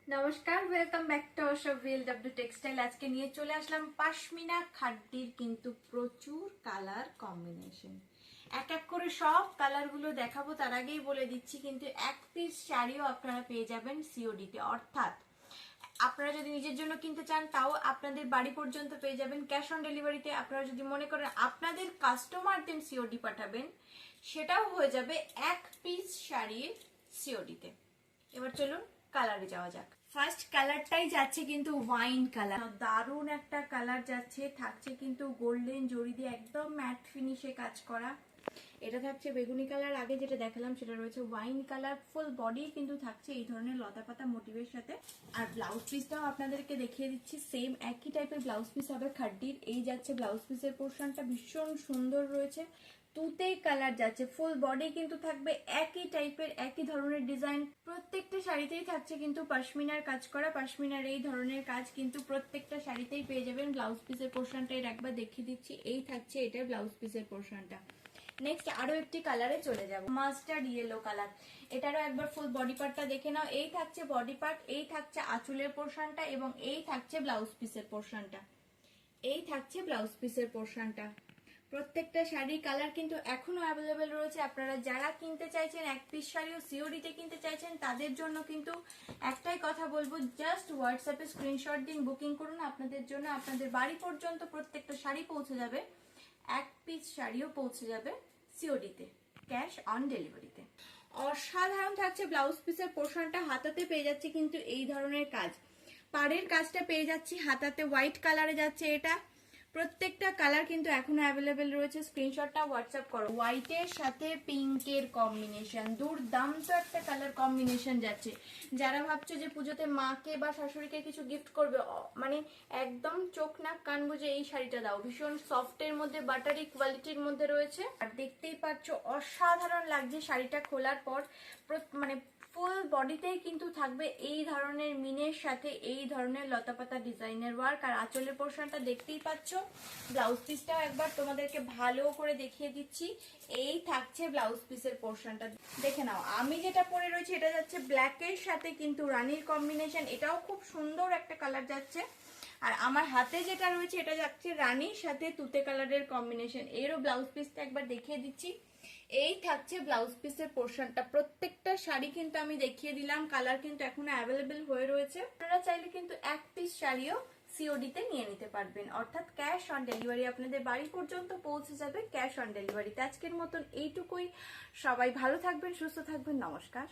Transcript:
নমস্কার, welcome back to our VLW textile. আজকে নিয়ে চলে আসলাম পাশমিনা খাড্ডির কিন্তু প্রচুর কালার কম্বিনেশন। এক এক করে সব কালারগুলো দেখাবো, তার আগেই বলে দিচ্ছি কিন্তু এক পিস শাড়িও আপনারা পেয়ে যাবেন সিওডিতে, অর্থাৎ আপনারা যদি নিজের জন্য কিনতে চান তাও আপনাদের বাড়ি পর্যন্ত পেয়ে যাবেন ক্যাশ অন ডেলিভারিতে। আপনারা যদি মনে করেন আপনাদের কাস্টমারদের সিওডি পাঠাবেন, সেটাও হয়ে যাবে এক পিস শাড়ির সিওডিতে। এবার চলুন কালারে যাওয়া যাক। ফার্স্ট কালারটাই যাচ্ছে কিন্তু ওয়াইন কালার, দারুণ একটা কালার যাচ্ছে, থাকছে কিন্তু গোল্ডেন জরি দিয়ে একদম ম্যাট ফিনিশে কাজ করা। এটা থাকছে বেগুনি কালার, আগে যেটা দেখালাম সেটা রয়েছে ওয়াইন কালার। ফুল বডি কিন্তু থাকছে এই ধরনের লতা পাতা মোটিভের সাথে। আর ব্লাউজ পিসটাও আপনাদেরকে দেখিয়ে দিচ্ছি, সেম একই টাইপের ব্লাউজ পিস হবে খাড্ডির। এই যাচ্ছে ব্লাউজ পিসের পোর্শনটা, ভীষণ সুন্দর রয়েছে, তুতে কালার যাচ্ছে। ফুল বডি কিন্তু থাকবে একই টাইপের, একই ধরনের ডিজাইন। প্রত্যেকটা শাড়িতেই থাকছে কিন্তু পশমিনার কাজ করা। পশমিনার এই ধরনের কাজ কিন্তু প্রত্যেকটা শাড়িতেই পেয়ে যাবেন। ব্লাউজ পিসের পোর্শনটা এর একবার দেখিয়ে দিচ্ছি, এই থাকছে এটার ব্লাউজ পিসের পোর্শনটা। নেক্সট আরো একটি কালারে চলে যাব, মাস্টার্ড ইয়েলো কালার। এটারও একবার ফুল বডি পার্টটা দেখে নাও। এই থাকছে বডি পার্ট, এই থাকছে আঁচলের পোর্শনটা এবং এই থাকছে ব্লাউজ পিসের পোর্শনটা। এই থাকছে ব্লাউজ পিসের পোর্শনটা। প্রত্যেকটা শাড়ির কালার কিন্তু এখনো অ্যাভেলেবেল রয়েছে। আপনারা যারা কিনতে চাইছেন এক পিস শাড়িও সিওডিতে কিনতে চাইছেন, তাদের জন্য কিন্তু একটাই কথা বলবো, জাস্ট হোয়াটসঅ্যাপে স্ক্রিনশট দিন, বুকিং করুন। আপনাদের জন্য আপনাদের বাড়ি পর্যন্ত প্রত্যেকটা শাড়ি পৌঁছে যাবে, এক পিস শাড়িও পৌঁছে যাবে সিওডিতে, ক্যাশ অন ডেলিভারিতে। অসাধারণ থাকছে ব্লাউজ পিসের পোর্শনটা, হাতাতে পেয়ে যাচ্ছে কিন্তু এই ধরনের কাজ। পাড়ের কাজটা পেয়ে যাচ্ছি হাতাতে, হোয়াইট কালারে যাচ্ছে এটা। প্রত্যেকটা কালার কিন্তু এখনো অ্যাভেলেবেল রয়েছে, স্ক্রিনশটটা হোয়াটসঅ্যাপ করো। হোয়াইটের সাথে পিঙ্কের কম্বিনেশন, দুর্দান্ত একটা কালার কম্বিনেশন যাচ্ছে। যারা ভাবছো যে পুজোতে মাকে বা শাশুড়িকে কিছু গিফট করবে, মানে একদম চোখ নাক কান বুঝে এই শাড়িটা দাও। ভীষণ সফটের মধ্যে, বাটারি কোয়ালিটির মধ্যে রয়েছে, আর দেখতেই পাচ্ছ অসাধারণ লাগছে শাড়িটা খোলার পর। মানে ফুল বডিতেই কিন্তু থাকবে এই ধরনের মিনের সাথে এই ধরনের লতাপাতা ডিজাইনের ওয়ার্ক। আর আঁচলের পোর্শনটা দেখতেই পাচ্ছ। ব্লাউজ পিসটাও একবার তোমাদেরকে ভালো করে দেখিয়ে দিচ্ছি, এই থাকছে ব্লাউজ পিসের পোর্শনটা, দেখে নাও। আমি যেটা পরে রয়েছে এটা যাচ্ছে ব্ল্যাকের সাথে কিন্তু রানীর কম্বিনেশন, এটাও খুব সুন্দর একটা কালার যাচ্ছে। আর আমার হাতে যেটা রয়েছে এটা যাচ্ছে রানীর সাথে তুতে কালারের কম্বিনেশন, এরও ব্লাউজ পিসটা একবার দেখিয়ে দিচ্ছি। এই থাকছে ব্লাউজ পিসের পোর্শনটা। প্রত্যেকটা শাড়ি কিন্তু আমি দেখিয়ে দিলাম, কালার কিন্তু এখনো অ্যাভেলেবেল হয়ে রয়েছে। আপনারা চাইলে কিন্তু এক পিস শাড়িও সিওডিতে নিয়ে নিতে পারবেন, অর্থাৎ ক্যাশ অন ডেলিভারি, আপনাদের বাড়ি পর্যন্ত পৌঁছে যাবে ক্যাশ অন ডেলিভারিতে। আজকের মতন এইটুকুই, সবাই ভালো থাকবেন, সুস্থ থাকবেন, নমস্কার।